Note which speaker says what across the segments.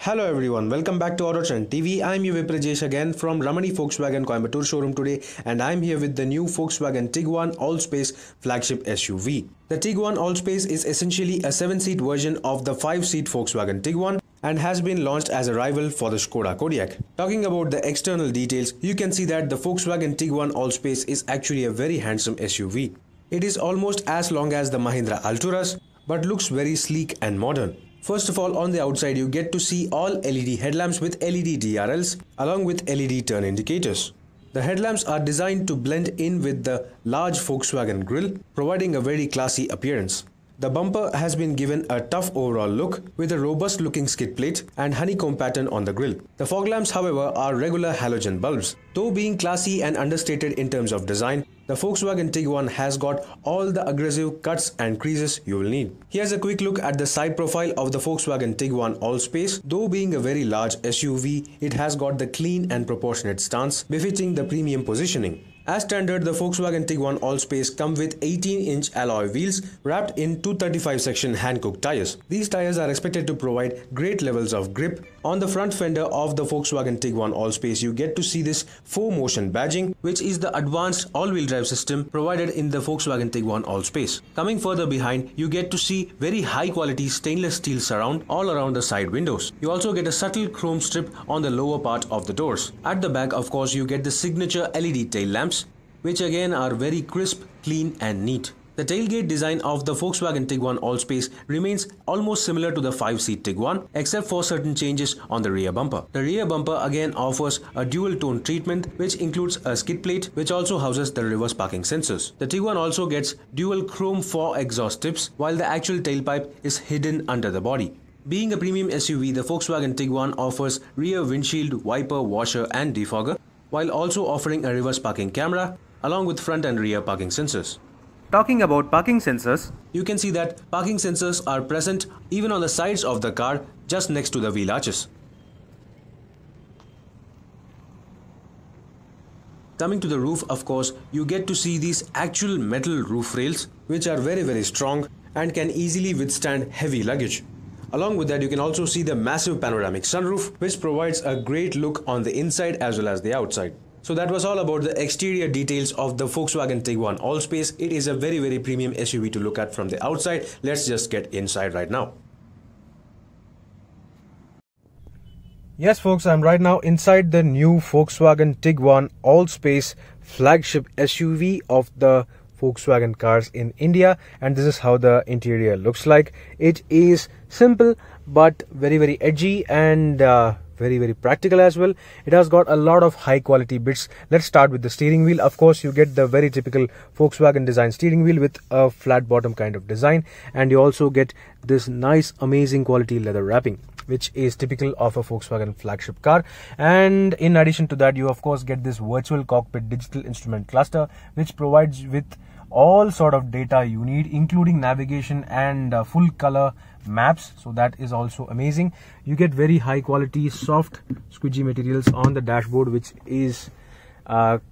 Speaker 1: Hello everyone, welcome back to AutoTrend TV. I'm your VIPRAAJESHNG again from RAMANI Volkswagen Coimbatore showroom today, and I'm here with the new Volkswagen Tiguan Allspace flagship SUV. The Tiguan Allspace is essentially a 7-seat version of the 5-seat Volkswagen Tiguan and has been launched as a rival for the Skoda Kodiaq. Talking about the external details, you can see that the Volkswagen Tiguan Allspace is actually a very handsome SUV. It is almost as long as the Mahindra Alturas, but looks very sleek and modern. First of all, on the outside you get to see all LED headlamps with LED DRLs along with LED turn indicators. The headlamps are designed to blend in with the large Volkswagen grille, providing a very classy appearance. The bumper has been given a tough overall look with a robust looking skid plate and honeycomb pattern on the grille. The fog lamps, however, are regular halogen bulbs. Though being classy and understated in terms of design, the Volkswagen Tiguan has got all the aggressive cuts and creases you will need. Here's a quick look at the side profile of the Volkswagen Tiguan Allspace. Though being a very large SUV, it has got the clean and proportionate stance befitting the premium positioning. As standard, the Volkswagen Tiguan Allspace come with 18-inch alloy wheels wrapped in 235 section hand-cooked tires. These tires are expected to provide great levels of grip. On the front fender of the Volkswagen Tiguan Allspace, you get to see this 4-motion badging, which is the advanced all-wheel drive system provided in the Volkswagen Tiguan Allspace. Coming further behind, you get to see very high-quality stainless steel surround all around the side windows. You also get a subtle chrome strip on the lower part of the doors. At the back, of course, you get the signature LED tail lamps, which again are very crisp, clean and neat. The tailgate design of the Volkswagen Tiguan Allspace remains almost similar to the 5-seat Tiguan, except for certain changes on the rear bumper. The rear bumper again offers a dual tone treatment, which includes a skid plate which also houses the reverse parking sensors. The Tiguan also gets dual chrome 4 exhaust tips, while the actual tailpipe is hidden under the body. Being a premium SUV, the Volkswagen Tiguan offers rear windshield wiper washer and defogger, while also offering a reverse parking camera along with front and rear parking sensors. Talking about parking sensors, you can see that parking sensors are present even on the sides of the car just next to the wheel arches. Coming to the roof, of course, you get to see these actual metal roof rails which are very strong and can easily withstand heavy luggage. Along with that, you can also see the massive panoramic sunroof, which provides a great look on the inside as well as the outside. So that was all about the exterior details of the Volkswagen Tiguan Allspace. It is a very premium SUV to look at from the outside. Let's just get inside right now. Yes folks, I'm right now inside the new Volkswagen Tiguan Allspace flagship SUV of the Volkswagen cars in India, and this is how the interior looks like. It is simple but very edgy and very practical as well. It has got a lot of high quality bits. Let's start with the steering wheel. Of course, you get the very typical Volkswagen design steering wheel with a flat bottom kind of design, and you also get this nice amazing quality leather wrapping, which is typical of a Volkswagen flagship car. And in addition to that, you of course get this virtual cockpit digital instrument cluster, which provides with all sort of data you need, including navigation and full color maps. So that is also amazing. You get very high quality soft squidgy materials on the dashboard, which is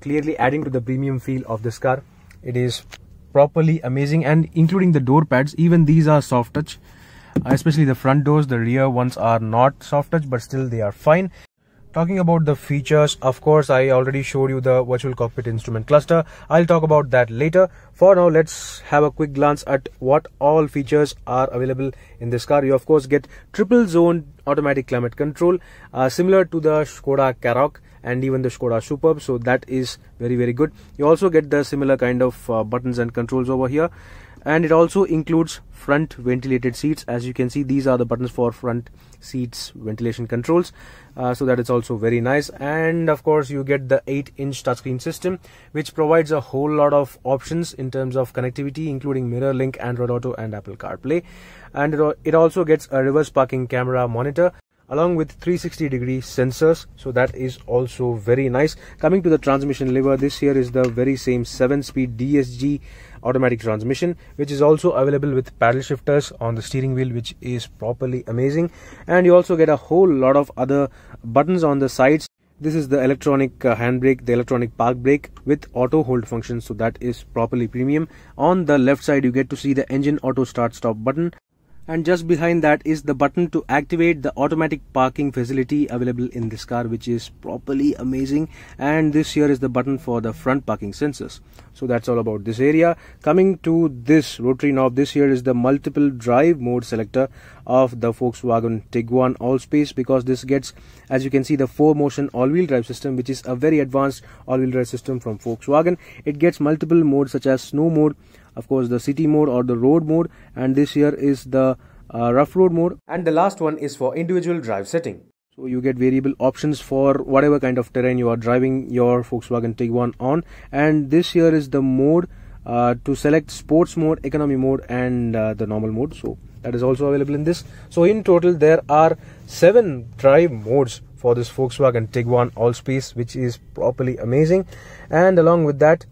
Speaker 1: clearly adding to the premium feel of this car. It is properly amazing, and including the door pads, even these are soft touch, especially the front doors. The rear ones are not soft touch, but still they are fine. Talking about the features, of course, I already showed you the virtual cockpit instrument cluster. I'll talk about that later. For now, let's have a quick glance at what all features are available in this car. You of course get triple zone automatic climate control, similar to the Skoda Kodiaq and even the Skoda Superb. So that is very good. You also get the similar kind of buttons and controls over here. And it also includes front ventilated seats. As you can see, these are the buttons for front seats ventilation controls, so that is also very nice. And of course, you get the 8-inch touchscreen system, which provides a whole lot of options in terms of connectivity, including MIRRORLINK, Android Auto and Apple CarPlay. And it also gets a reverse parking camera monitor along with 360-degree sensors, so that is also very nice. Coming to the transmission lever, this here is the very same 7-speed DSG automatic transmission, which is also available with paddle shifters on the steering wheel, which is properly amazing. And you also get a whole lot of other buttons on the sides. This is the electronic handbrake, the electronic park brake with auto hold function, so that is properly premium. On the left side, you get to see the engine auto start stop button. And just behind that is the button to activate the automatic parking facility available in this car, which is properly amazing. And this here is the button for the front parking sensors. So that's all about this area. Coming to this rotary knob, this here is the multiple drive mode selector of the Volkswagen Tiguan Allspace, because this gets, as you can see, the 4-motion all-wheel drive system, which is a very advanced all-wheel drive system from Volkswagen. It gets multiple modes such as snow mode, of course the city mode or the road mode, and this here is the rough road mode, and the last one is for individual drive setting. So you get variable options for whatever kind of terrain you are driving your Volkswagen Tiguan on. And this here is the mode to select sports mode, economy mode, and the normal mode. So that is also available in this. So in total there are 7 drive modes for this Volkswagen Tiguan Allspace, which is properly amazing. And along with that,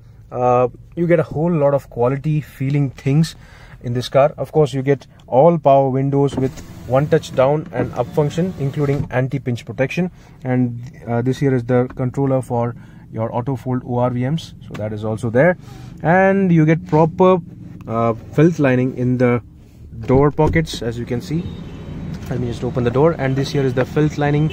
Speaker 1: you get a whole lot of quality feeling things in this car. Of course, you get all power windows with one touch down and up function, including anti-pinch protection. And this here is the controller for your auto fold ORVMs, so that is also there. And you get proper felt lining in the door pockets, as you can see. Let me just open the door, and this here is the felt lining,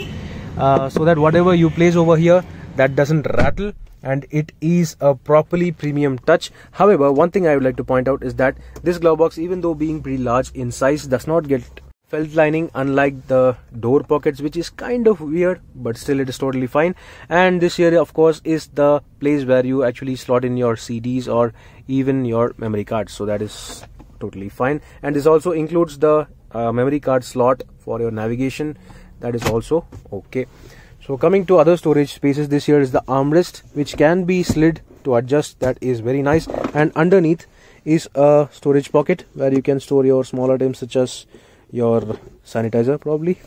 Speaker 1: so that whatever you place over here, that doesn't rattle, and it is a properly premium touch. However, one thing I would like to point out is that this glove box, even though being pretty large in size, does not get felt lining, unlike the door pockets, which is kind of weird, but still it is totally fine. And this here, of course, is the place where you actually slot in your CDs or even your memory cards, so that is totally fine. And this also includes the memory card slot for your navigation, that is also okay. So coming to other storage spaces, this here is the armrest, which can be slid to adjust. That is very nice. And underneath is a storage pocket where you can store your small items such as your sanitizer probably.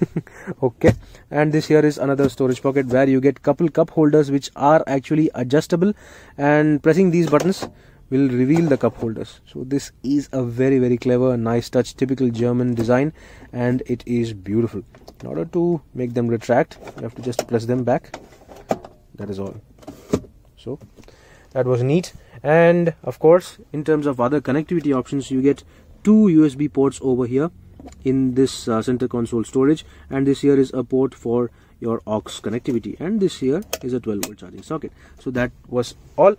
Speaker 1: Okay. And this here is another storage pocket where you get couple cup holders, which are actually adjustable, and pressing these buttons will reveal the cup holders. So this is a very clever, nice touch, typical German design, and it is beautiful. In order to make them retract, you have to just press them back. That is all. So that was neat. And of course, in terms of other connectivity options, you get 2 USB ports over here in this center console storage, and this here is a port for your aux connectivity, and this here is a 12-volt charging socket. So that was all.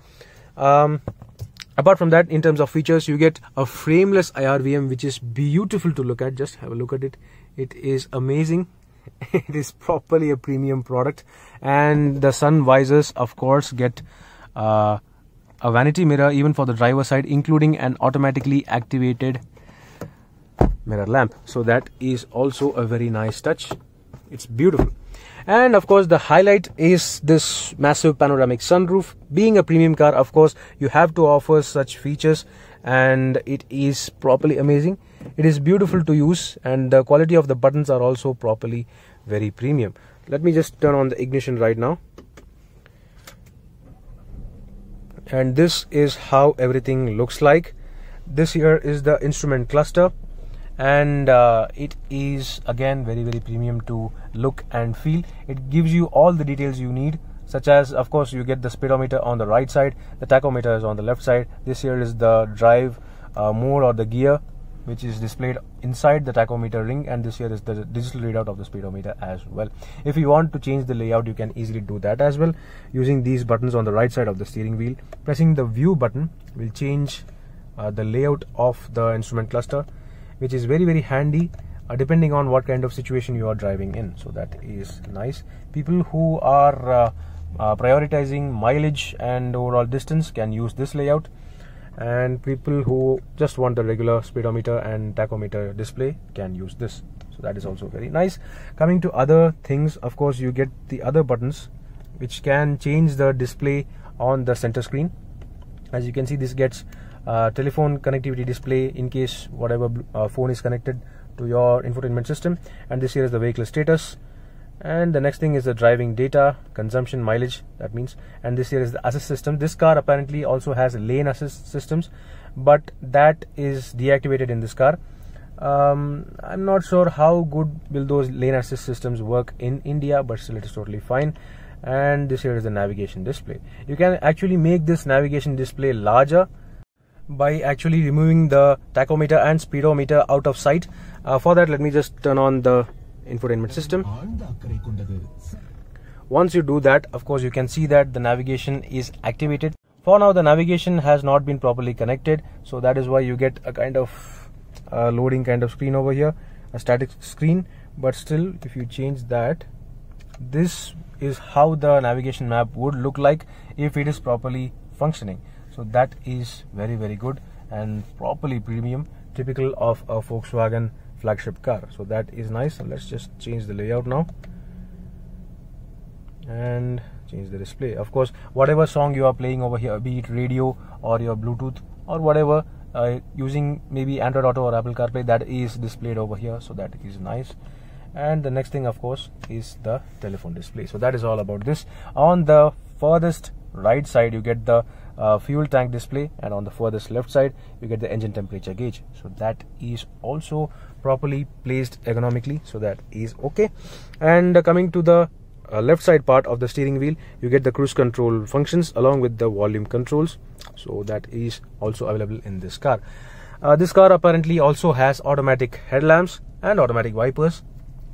Speaker 1: Apart from that, in terms of features, you get a frameless IRVM, which is beautiful to look at. Just have a look at it. It is amazing. It is properly a premium product. And the sun visors, of course, get a vanity mirror even for the driver side, including an automatically activated mirror lamp. So that is also a very nice touch. It's beautiful. And of course, the highlight is this massive panoramic sunroof. Being a premium car, of course, you have to offer such features, and it is properly amazing. It is beautiful to use, and the quality of the buttons are also properly very premium. Let me just turn on the ignition right now. And this is how everything looks like. This here is the instrument cluster, and it is again very premium to look and feel. It gives you all the details you need, such as, of course, you get the speedometer on the right side, the tachometer is on the left side. This here is the drive mode or the gear, which is displayed inside the tachometer ring, and this here is the digital readout of the speedometer as well. If you want to change the layout, you can easily do that as well using these buttons on the right side of the steering wheel. Pressing the view button will change the layout of the instrument cluster, which is very handy depending on what kind of situation you are driving in. So that is nice. People who are prioritizing mileage and overall distance can use this layout, and people who just want the regular speedometer and tachometer display can use this. So that is also very nice. Coming to other things, of course, you get the other buttons which can change the display on the center screen. As you can see, this gets telephone connectivity display in case whatever phone is connected to your infotainment system, and this here is the vehicle status, and the next thing is the driving data, consumption, mileage, that means, and this here is the assist system. This car apparently also has lane assist systems, but that is deactivated in this car. I'm not sure how good will those lane assist systems work in India, but still it is totally fine. And this here is the navigation display. You can actually make this navigation display larger by actually removing the tachometer and speedometer out of sight. For that, let me just turn on the infotainment system. Once you do that, of course, you can see that the navigation is activated. For now, the navigation has not been properly connected, so that is why you get a kind of loading kind of screen over here, a static screen. But still, if you change that, this is how the navigation map would look like if it is properly functioning. So that is very, very good and properly premium, typical of a Volkswagen flagship car. So that is nice. So let's just change the layout now and change the display. Of course, whatever song you are playing over here, be it radio or your Bluetooth or whatever, using maybe Android Auto or Apple CarPlay, that is displayed over here. So that is nice. And the next thing, of course, is the telephone display. So that is all about this. On the furthest right side, you get the fuel tank display, and on the furthest left side, you get the engine temperature gauge. So that is also properly placed ergonomically. So that is okay. And coming to the left side part of the steering wheel, you get the cruise control functions along with the volume controls. So that is also available in this car. This car apparently also has automatic headlamps and automatic wipers,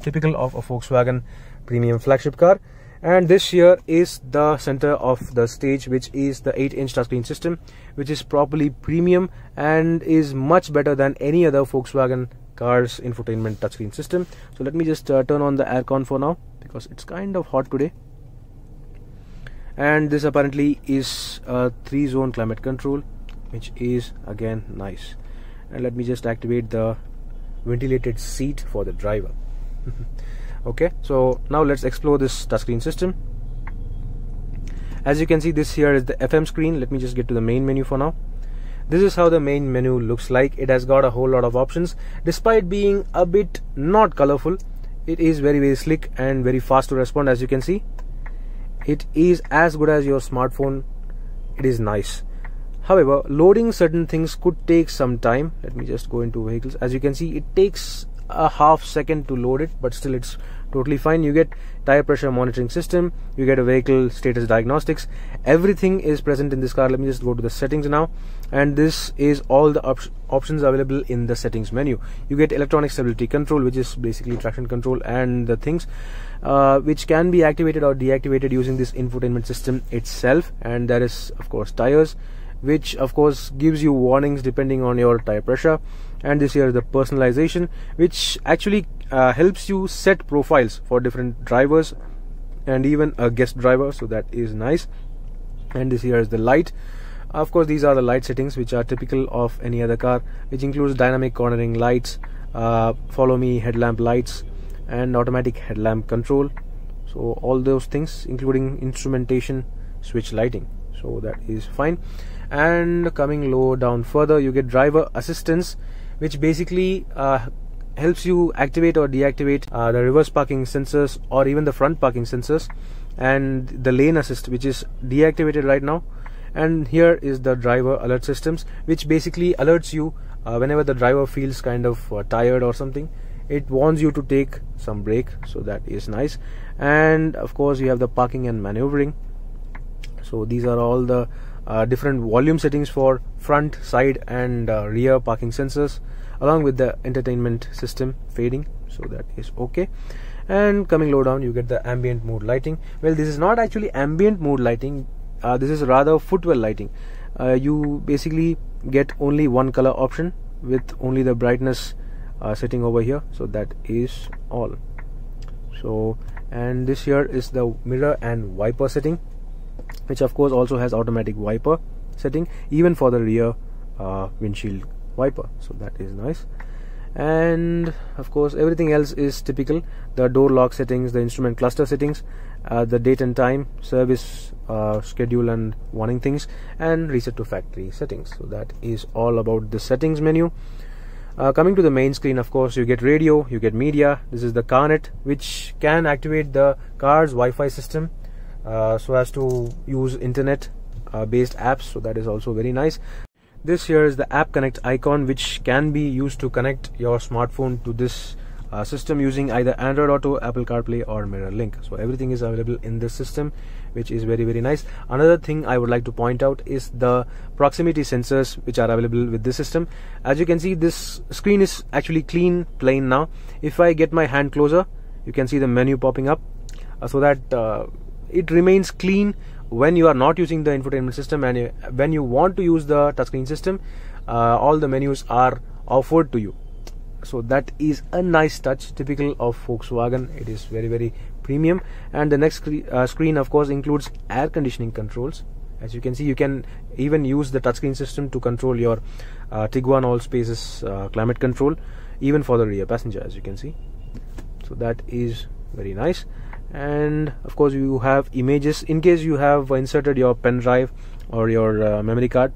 Speaker 1: typical of a Volkswagen premium flagship car. And this here is the center of the stage, which is the 8-inch touchscreen system, which is properly premium and is much better than any other Volkswagen car's infotainment touchscreen system. So let me just turn on the aircon for now, because it's kind of hot today. And this apparently is a 3-zone climate control, which is again nice. And let me just activate the ventilated seat for the driver. Okay, so now let's explore this touchscreen system. As you can see, this here is the FM screen. Let me just get to the main menu for now. This is how the main menu looks like. It has got a whole lot of options. Despite being a bit not colorful, it is very, very slick and very fast to respond. As you can see, it is as good as your smartphone. It is nice. However, loading certain things could take some time. Let me just go into vehicles. As you can see, it takes a half second to load it, but still it's totally fine. You get tire pressure monitoring system, you get a vehicle status diagnostics. Everything is present in this car. Let me just go to the settings now, and this is all the options available in the settings menu. You get electronic stability control, which is basically traction control, and the things which can be activated or deactivated using this infotainment system itself. And there is, of course, tires, which of course gives you warnings depending on your tire pressure. And this here is the personalization, which actually helps you set profiles for different drivers and even a guest driver. So that is nice. And this here is the light. Of course, these are the light settings which are typical of any other car, which includes dynamic cornering lights, follow me headlamp lights, and automatic headlamp control. So all those things, including instrumentation, switch lighting. So that is fine. And coming low down further, you get driver assistance, which basically helps you activate or deactivate the reverse parking sensors or even the front parking sensors, and the lane assist, which is deactivated right now. And here is the driver alert systems, which basically alerts you whenever the driver feels kind of tired or something. It warns you to take some break. So that is nice. And of course, you have the parking and maneuvering. So these are all the different volume settings for front, side and rear parking sensors, along with the entertainment system fading. So that is okay. And coming low down, you get the ambient mode lighting. Well, this is not actually ambient mode lighting. This is rather footwell lighting. You basically get only one color option with only the brightness setting over here. So that is all. So, and this here is the mirror and wiper setting, which of course also has automatic wiper setting even for the rear windshield wiper. So that is nice. And of course, everything else is typical: the door lock settings, the instrument cluster settings, the date and time, service schedule and warning things, and reset to factory settings. So that is all about the settings menu. Coming to the main screen, of course, you get radio, you get media. This is the CarNet, which can activate the car's Wi-Fi system so as to use internet based apps. So that is also very nice. This here is the app connect icon, which can be used to connect your smartphone to this system using either Android Auto, Apple CarPlay or MIRRORLINK. So everything is available in this system, which is very, very nice. Another thing I would like to point out is the proximity sensors which are available with this system. As you can see, this screen is actually clean, plain now. If I get my hand closer, you can see the menu popping up, so that it remains clean when you are not using the infotainment system, and when you want to use the touchscreen system, all the menus are offered to you. So that is a nice touch, typical of Volkswagen. It is very, very premium. And the next screen of course includes air conditioning controls. As you can see, you can even use the touchscreen system to control your Tiguan Allspace's climate control, even for the rear passenger, as you can see. So that is very nice. And of course you have images in case you have inserted your pen drive or your memory card.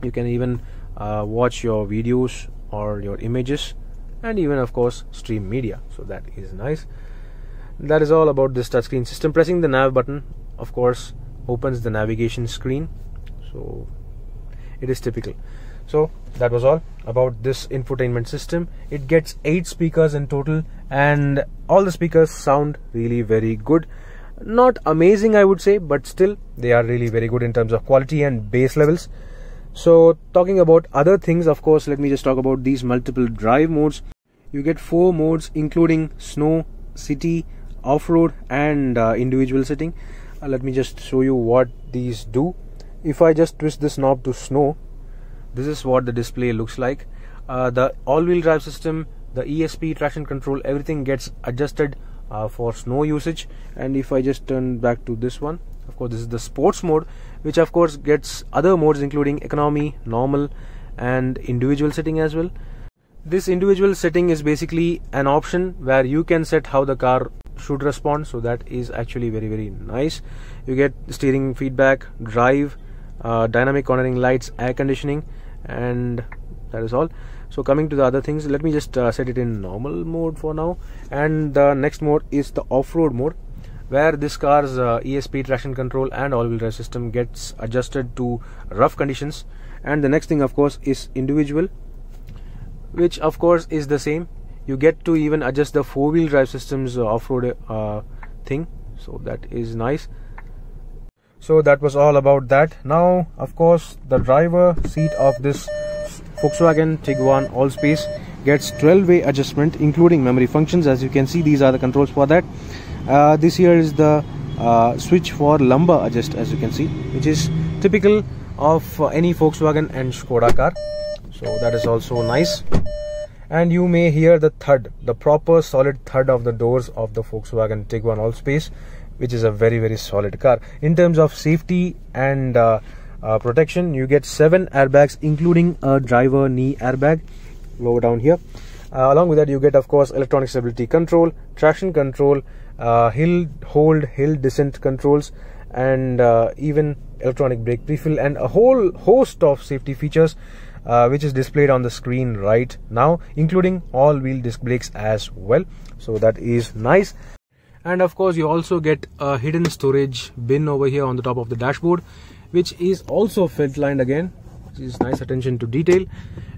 Speaker 1: You can even watch your videos or your images, and even of course stream media. So that is nice. That is all about this touchscreen system. Pressing the nav button of course opens the navigation screen, so it is typical. So that was all about this infotainment system. It gets 8 speakers in total, and all the speakers sound really very good. Not amazing I would say, but still they are really very good in terms of quality and bass levels. So talking about other things, of course, let me just talk about these multiple drive modes. You get 4 modes including snow, city, off-road and individual sitting. Let me just show you what these do. If I just twist this knob to snow, this is what the display looks like. The all-wheel drive system, the ESP, traction control, everything gets adjusted for snow usage. And if I just turn back to this one, of course this is the sports mode, which of course gets other modes including economy, normal and individual sitting as well. This individual setting is basically an option where you can set how the car should respond, so that is actually very, very nice. You get steering feedback, drive, dynamic cornering lights, air conditioning, and that is all. So coming to the other things, let me just set it in normal mode for now. And the next mode is the off-road mode, where this car's ESP, traction control and all-wheel drive system gets adjusted to rough conditions. And the next thing of course is individual, which of course is the same. You get to even adjust the 4-wheel drive system's off-road thing, so that is nice. So that was all about that. Now of course the driver seat of this Volkswagen Tiguan Allspace gets 12-way adjustment including memory functions. As you can see, these are the controls for that. This here is the switch for lumbar adjust, as you can see, which is typical of any Volkswagen and Skoda car. So that is also nice. And you may hear the thud, the proper solid thud of the doors of the Volkswagen Tiguan Allspace, which is a very, very solid car. In terms of safety and protection, you get 7 airbags including a driver knee airbag lower down here. Along with that you get of course electronic stability control, traction control, hill hold, hill descent controls, and even electronic brake prefill, and a whole host of safety features which is displayed on the screen right now, including all-wheel disc brakes as well. So that is nice. And of course you also get a hidden storage bin over here on the top of the dashboard, which is also felt lined again, which is nice attention to detail,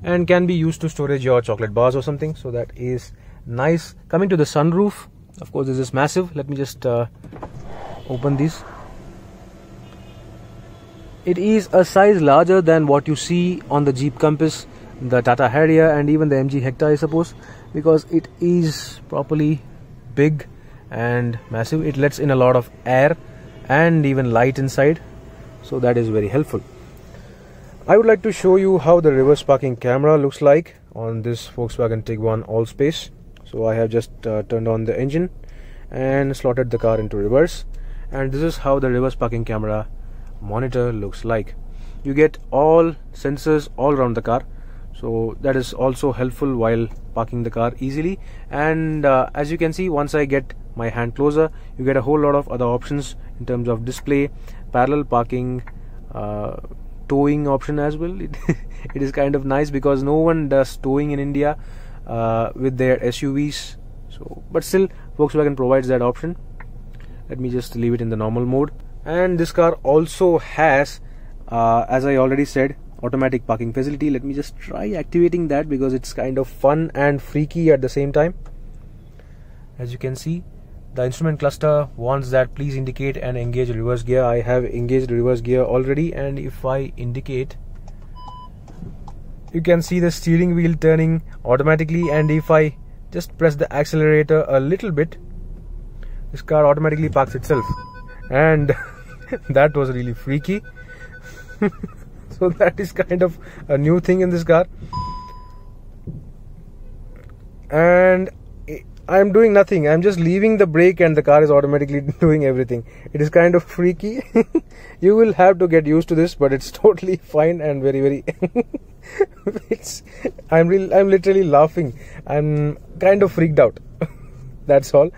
Speaker 1: and can be used to storage your chocolate bars or something. So that is nice. Coming to the sunroof, of course this is massive. Let me just open this. It is a size larger than what you see on the Jeep Compass, the Tata Harrier and even the MG Hector, I suppose, because it is properly big and massive. It lets in a lot of air and even light inside, so that is very helpful. I would like to show you how the reverse parking camera looks like on this Volkswagen Tiguan Allspace. So I have just turned on the engine and slotted the car into reverse, and this is how the reverse parking camera monitor looks like. You get all sensors all around the car, so that is also helpful while parking the car easily. And as you can see, once I get my hand closer, you get a whole lot of other options in terms of display, parallel parking, towing option as well. It is kind of nice because no one does towing in India with their SUVs, so but still Volkswagen provides that option. Let me just leave it in the normal mode. And this car also has, as I already said, automatic parking facility. Let me just try activating that because it's kind of fun and freaky at the same time. As you can see, the instrument cluster wants that please indicate and engage reverse gear. I have engaged reverse gear already, and if I indicate, you can see the steering wheel turning automatically, and if I just press the accelerator a little bit, this car automatically parks itself. And that was really freaky. So that is kind of a new thing in this car. And I'm doing nothing, I'm just leaving the brake and the car is automatically doing everything. It is kind of freaky. You will have to get used to this, but it's totally fine and very I'm literally laughing. I'm kind of freaked out. That's all.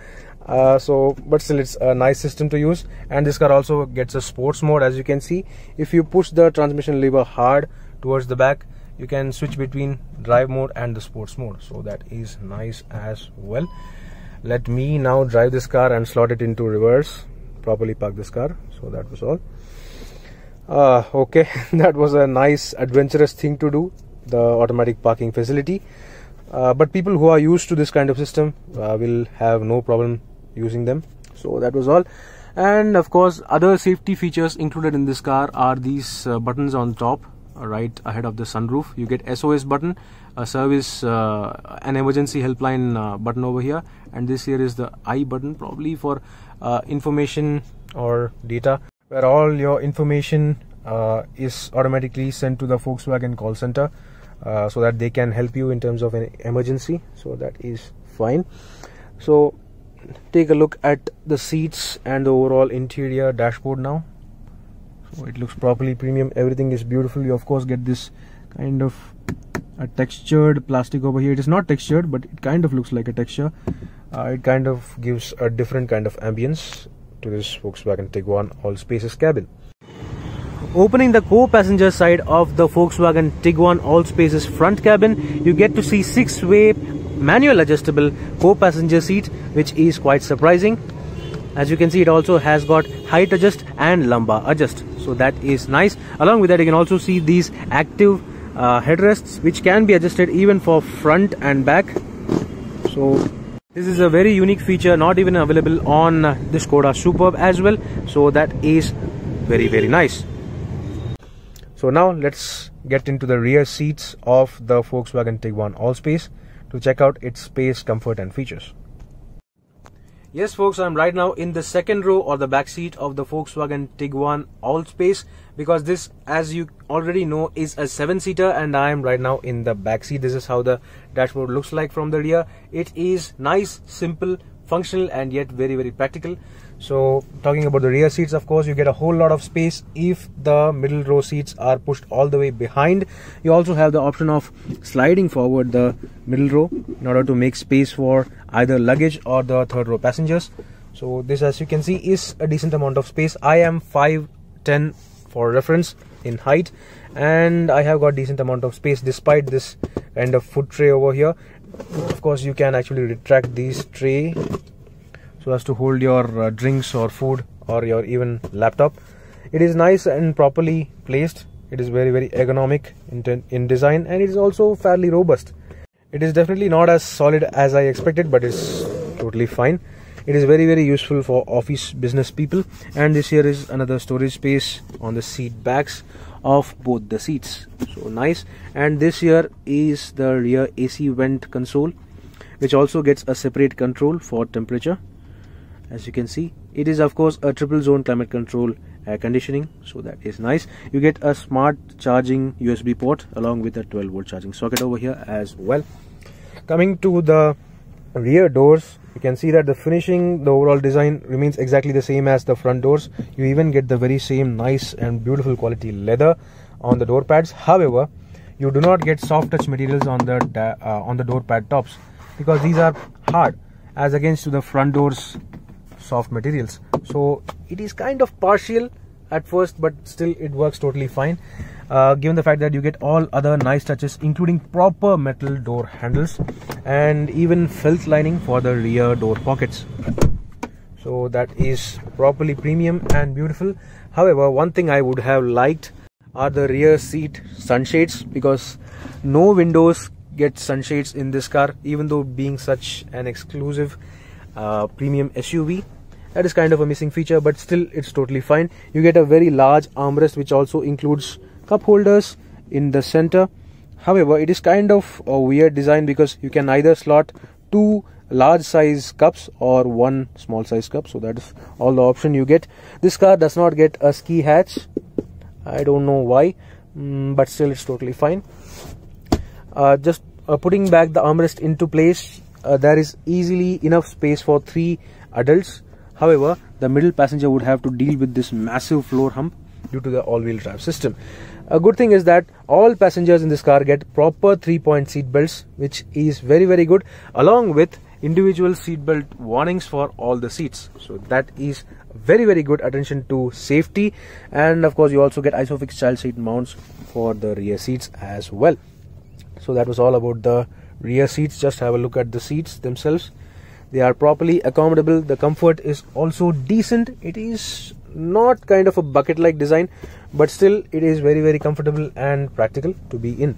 Speaker 1: But still, it's a nice system to use. And this car also gets a sports mode. As you can see, if you push the transmission lever hard towards the back, you can switch between drive mode and the sports mode. So that is nice as well. Let me now drive this car and slot it into reverse, properly park this car. So that was all. Okay, that was a nice adventurous thing to do, the automatic parking facility. But people who are used to this kind of system will have no problem using them. So that was all. And of course, other safety features included in this car are these buttons on top, right ahead of the sunroof. You get SOS button, a service, an emergency helpline button over here, and this here is the I button, probably for information or data, where all your information is automatically sent to the Volkswagen call center, so that they can help you in terms of an emergency. So that is fine. So take a look at the seats and the overall interior dashboard now. So it looks properly premium, everything is beautiful. You of course get this kind of a textured plastic over here. It is not textured, but it kind of looks like a texture. It kind of gives a different kind of ambience to this Volkswagen Tiguan Allspace's cabin. Opening the co-passenger side of the Volkswagen Tiguan Allspace's front cabin, you get to see 6-way manual adjustable co-passenger seat, which is quite surprising. As you can see, it also has got height adjust and lumbar adjust, so that is nice. Along with that, you can also see these active headrests, which can be adjusted even for front and back. So this is a very unique feature, not even available on the Skoda Superb as well. So that is very nice. So now let's get into the rear seats of the Volkswagen Tiguan Allspace to check out its space, comfort and features. Yes folks, I'm right now in the second row or the back seat of the Volkswagen Tiguan Allspace, because this, as you already know, is a 7-seater and I am right now in the back seat. This is how the dashboard looks like from the rear. It is nice, simple, functional and yet very practical. So talking about the rear seats, of course you get a whole lot of space if the middle row seats are pushed all the way behind. You also have the option of sliding forward the middle row in order to make space for either luggage or the third row passengers. So this, as you can see, is a decent amount of space. I am 5'10" for reference in height, and I have got decent amount of space despite this kind of foot tray over here. Of course you can actually retract these tray so as to hold your drinks or food or your even laptop. It is nice and properly placed. It is very ergonomic in design, and it is also fairly robust. It is definitely not as solid as I expected, but it's totally fine. It is very useful for office business people. And this here is another storage space on the seat backs of both the seats. So nice. And this here is the rear AC vent console, which also gets a separate control for temperature. As you can see, it is of course a triple zone climate control air conditioning, so that is nice. You get a smart charging USB port along with a 12-volt charging socket over here as well. Coming to the rear doors, you can see that the finishing, the overall design remains exactly the same as the front doors. You even get the very same nice and beautiful quality leather on the door pads. However, you do not get soft touch materials on the door pad tops, because these are hard as against to the front doors soft materials. So it is kind of partial at first, but still it works totally fine, given the fact that you get all other nice touches, including proper metal door handles and even felt lining for the rear door pockets. So that is properly premium and beautiful. However, one thing I would have liked are the rear seat sunshades, because no windows get sunshades in this car, even though being such an exclusive
Speaker 2: premium SUV. That is kind of a missing feature, but still it's totally fine. You get a very large armrest which also includes cup holders in the center. However, it is kind of a weird design because you can either slot 2 large size cups or 1 small size cup. So that is all the option you get. This car does not get a ski hatch. I don't know why, but still it's totally fine. Just putting back the armrest into place, there is easily enough space for 3 adults. However, the middle passenger would have to deal with this massive floor hump due to the all-wheel drive system. A good thing is that all passengers in this car get proper 3-point seat belts, which is very, very good, along with individual seat belt warnings for all the seats. So that is very, very good attention to safety. And of course, you also get ISOFIX child seat mounts for the rear seats as well. So that was all about the rear seats. Just have a look at the seats themselves. They are properly accommodable. The comfort is also decent. It is not kind of a bucket-like design, but still it is very, very comfortable and practical to be in.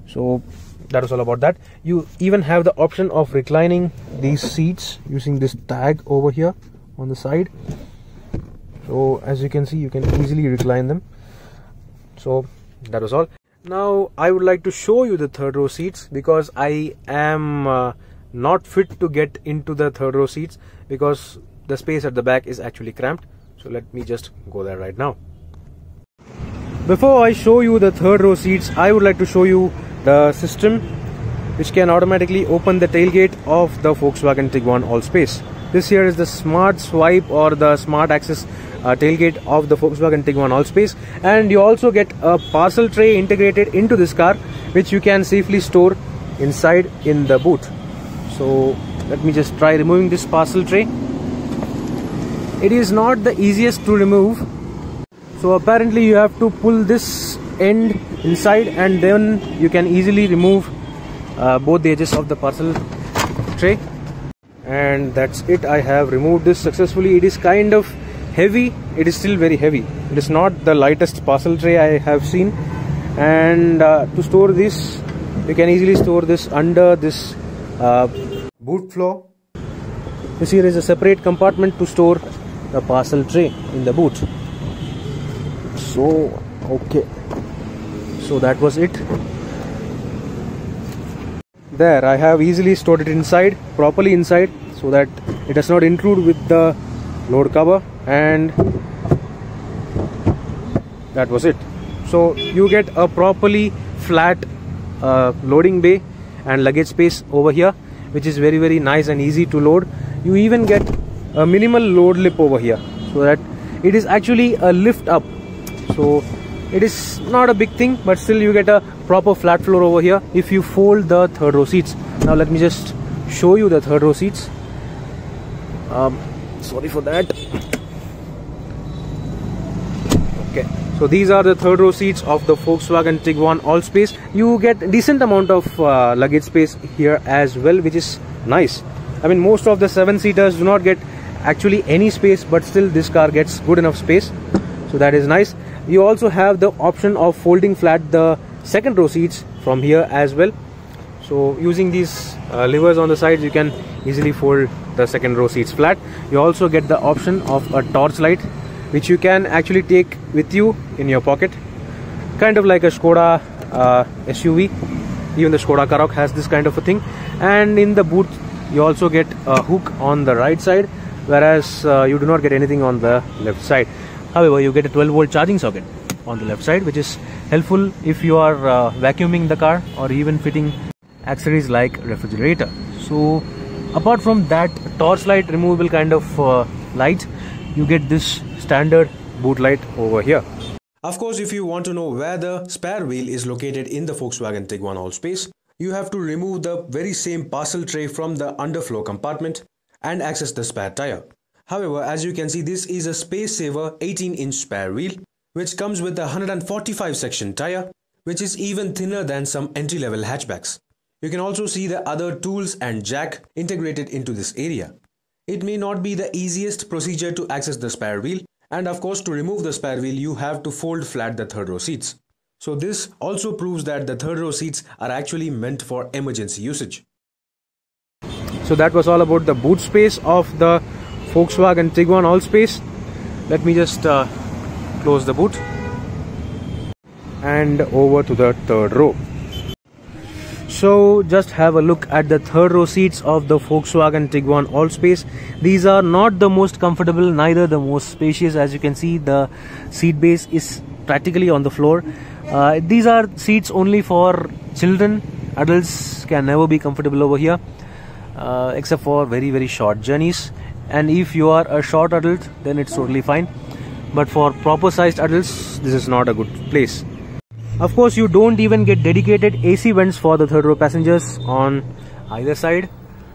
Speaker 2: So that was all about that. You even have the option of reclining these seats using this tag over here on the side. So as you can see, you can easily recline them. So that was all. Now I would like to show you the third row seats, because I am not fit to get into the third row seats because the space at the back is actually cramped. So let me just go there right now. Before I show you the third row seats, I would like to show you the system which can automatically open the tailgate of the Volkswagen Tiguan Allspace. This here is the smart swipe or the smart access tailgate of the Volkswagen Tiguan Allspace, and you also get a parcel tray integrated into this car which you can safely store inside in the boot. So let me just try removing this parcel tray. It is not the easiest to remove. So apparently you have to pull this end inside, and then you can easily remove both the edges of the parcel tray. And that's it. I have removed this successfully. It is kind of heavy. It is still very heavy. It is not the lightest parcel tray I have seen. And to store this, you can easily store this under this boot floor. This here is a separate compartment to store the parcel tray in the boot. So okay, so that was it. There, I have easily stored it inside, properly inside, so that it does not intrude with the load cover, and that was it. So you get a properly flat loading bay and luggage space over here, which is very, very nice and easy to load. You even get a minimal load lip over here, so that it is actually a lift up. So it is not a big thing, but still you get a proper flat floor over here if you fold the third row seats. Now let me just show you the third row seats. Sorry for that. Okay, so these are the third row seats of the Volkswagen Tiguan Allspace. You get a decent amount of luggage space here as well, which is nice. I mean, most of the 7-seaters do not get actually any space, but still this car gets good enough space, so that is nice. You also have the option of folding flat the second row seats from here as well. So using these levers on the sides, you can easily fold the second row seats flat. You also get the option of a torch light, which you can actually take with you in your pocket, kind of like a Skoda SUV. Even the Skoda Karoq has this kind of a thing. And in the boot, you also get a hook on the right side, whereas you do not get anything on the left side. However, you get a 12-volt charging socket on the left side, which is helpful if you are vacuuming the car or even fitting accessories like refrigerator. So apart from that torch light removable kind of light, you get this standard boot light over here.
Speaker 1: Of course, if you want to know where the spare wheel is located in the Volkswagen Tiguan Allspace, you have to remove the very same parcel tray from the underfloor compartment and access the spare tire. However, as you can see, this is a space saver 18-inch spare wheel, which comes with a 145 section tire, which is even thinner than some entry-level hatchbacks. You can also see the other tools and jack integrated into this area. It may not be the easiest procedure to access the spare wheel, and of course to remove the spare wheel you have to fold flat the third row seats. So this also proves that the third row seats are actually meant for emergency usage.
Speaker 2: So that was all about the boot space of the Volkswagen Tiguan Allspace. Let me just close the boot and over to the third row. So just have a look at the third row seats of the Volkswagen Tiguan Allspace. These are not the most comfortable, neither the most spacious. As you can see, the seat base is practically on the floor. These are seats only for children. Adults can never be comfortable over here, except for very short journeys. And if you are a short adult, then it's totally fine. But for proper sized adults, this is not a good place. Of course, you don't even get dedicated AC vents for the third row passengers on either side.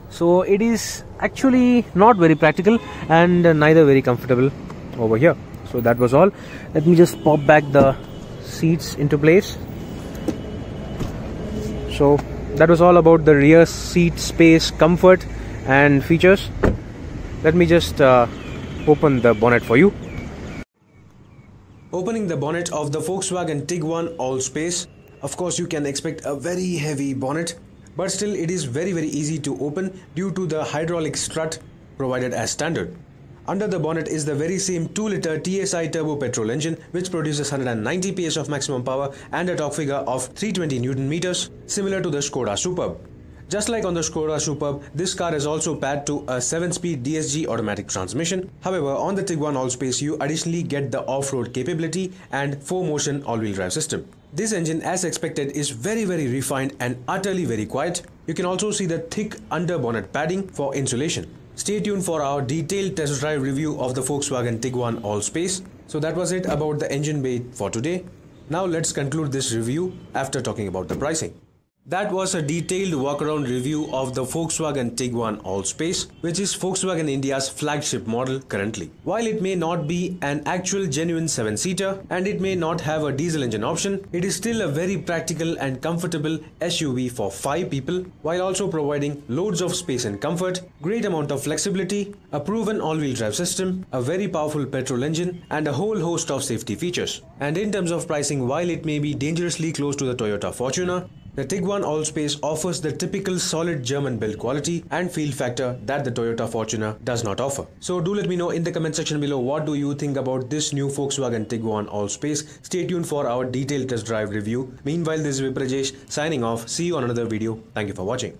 Speaker 2: So it is actually not very practical and neither very comfortable over here. So that was all. Let me just pop back the seats into place. So that was all about the rear seat space, comfort and features. Let me just open the bonnet for you.
Speaker 1: Opening the bonnet of the Volkswagen Tiguan Allspace, of course you can expect a very heavy bonnet, but still it is very easy to open due to the hydraulic strut provided as standard. Under the bonnet is the very same 2-liter TSI turbo petrol engine which produces 190 PS of maximum power and a torque figure of 320 Nm, similar to the Skoda Superb. Just like on the Skoda Superb, this car is also paired to a 7-speed DSG automatic transmission. However, on the Tiguan Allspace, you additionally get the off-road capability and 4-motion all-wheel drive system. This engine, as expected, is very refined and utterly very quiet. You can also see the thick under bonnet padding for insulation. Stay tuned for our detailed test drive review of the Volkswagen Tiguan Allspace. So that was it about the engine bay for today. Now let's conclude this review after talking about the pricing. That was a detailed walk-around review of the Volkswagen Tiguan Allspace, which is Volkswagen India's flagship model currently. While it may not be an actual genuine 7-seater and it may not have a diesel engine option, it is still a very practical and comfortable SUV for 5 people, while also providing loads of space and comfort, great amount of flexibility, a proven all-wheel drive system, a very powerful petrol engine, and a whole host of safety features. And in terms of pricing, while it may be dangerously close to the Toyota Fortuner, the Tiguan Allspace offers the typical solid German build quality and feel factor that the Toyota Fortuner does not offer. So do let me know in the comment section below what do you think about this new Volkswagen Tiguan Allspace. Stay tuned for our detailed test drive review. Meanwhile, this is VIPRAAJESH signing off. See you on another video. Thank you for watching.